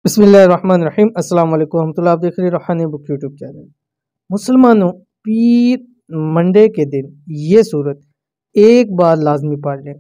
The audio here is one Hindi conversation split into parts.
बिस्मिल्लाहिर्रहमानिर्रहीम अस्सलाम वालेकुम रहमतुल्लाह। आप देख रहे हैं रूहानी बुक यूट्यूब चैनल। मुसलमानों, पीर मंडे के दिन ये सूरत एक बार लाजमी पढ़ लें।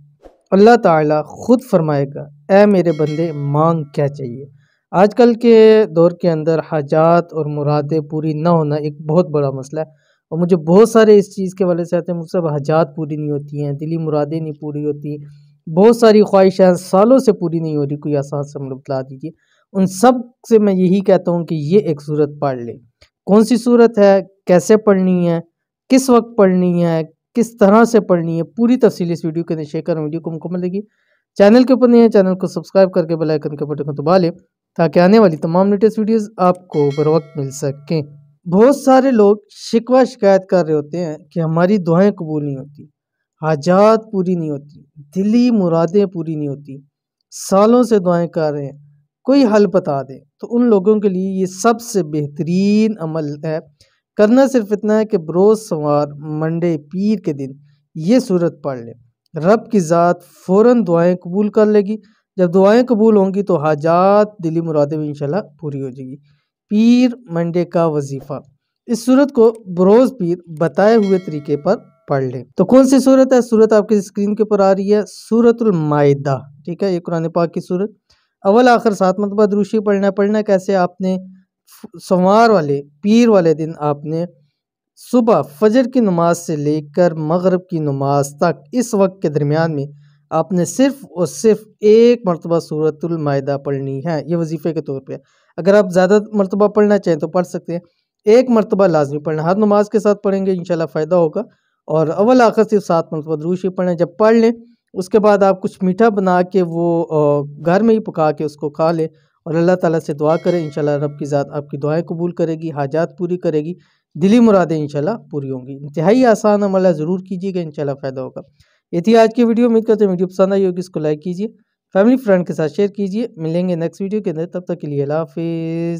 अल्लाह ताला खुद फरमाएगा, ए मेरे बंदे मांग क्या चाहिए। आजकल के दौर के अंदर हाजात और मुरादें पूरी ना होना एक बहुत बड़ा मसला है, और मुझे बहुत सारे इस चीज़ के वजह से आते हैं। मुझसे हाजात पूरी नहीं होती हैं, दिली मुरादें नहीं पूरी होती, बहुत सारी ख्वाहिशां सालों से पूरी नहीं हो रही। कोई आसान सा मतलब बता दीजिए। उन सब से मैं यही कहता हूँ कि ये एक सूरत पढ़ ले। कौन सी सूरत है, कैसे पढ़नी है, किस वक्त पढ़नी है, किस तरह से पढ़नी है, पूरी तफसील इस वीडियो के अंदर शेयर करूँ। वीडियो को मुकम्मल देखिए। चैनल के ऊपर नहीं है, चैनल को सब्सक्राइब करके बेल आइकन के बटन को दबा लें ताकि आने वाली तमाम लेटेस्ट वीडियोस आपको बर वक्त मिल सकें। बहुत सारे लोग शिकवा शिकायत कर रहे होते हैं कि हमारी दुआएं कबूल नहीं होती, हाजात पूरी नहीं होती, दिली मुरादें पूरी नहीं होती, सालों से दुआएं कर रहे हैं, कोई हल बता दे। तो उन लोगों के लिए ये सबसे बेहतरीन अमल है। करना सिर्फ इतना है कि बरोज़ सोमवार, मंडे, पीर के दिन ये सूरत पढ़ लें। रब की ज़ात फ़ौरन दुआएं कबूल कर लेगी। जब दुआएं कबूल होंगी तो हाजात, दिली मुरादें भी इंशाल्लाह पूरी हो जाएगी। पीर मंडे का वजीफ़ा, इस सूरत को बरोज़ पीर बताए हुए तरीके पर पढ़ लें। तो कौन सी सूरत है? सूरत आपकी स्क्रीन के ऊपर आ रही है, सूरतुल माइदा। ठीक है, ये कुरान पाक की सूरत। अव्वल आखिर 7 मरतबा दुरूशी पढ़ना कैसे? आपने सोमवार वाले, पीर वाले दिन आपने सुबह फजर की नमाज से लेकर मगरिब की नमाज तक, इस वक्त के दरमियान में आपने सिर्फ और सिर्फ एक मरतबा सूरतुल माइदा पढ़नी है। ये वजीफ़े के तौर पे है। अगर आप ज़्यादा मरतबा पढ़ना चाहें तो पढ़ सकते हैं। एक मरतबा लाजमी पढ़ना, हर नमाज के साथ पढ़ेंगे इंशाल्लाह फ़ायदा होगा। और अव्वल आखिर सिर्फ 7 मरतबा दुरूशी पढ़ें। जब पढ़ लें उसके बाद आप कुछ मीठा बना के वो घर में ही पका के उसको खा लें और अल्लाह ताला से दुआ करें। इंशाल्लाह रब की ज़ात आपकी दुआएं कबूल करेगी, हाजात पूरी करेगी, दिली मुरादें इंशाल्लाह पूरी होंगी। इंतहाई आसान अमल है, ज़रूर कीजिएगा, इंशाल्लाह फ़ायदा होगा। ये थी आज की वीडियो। उम्मीद करते हैं वीडियो पसंद आई होगी। इसको लाइक कीजिए, फैमिली फ्रेंड के साथ शेयर कीजिए। मिलेंगे नेक्स्ट वीडियो के अंदर, तब तक के लिए अल्लाह हाफिज़।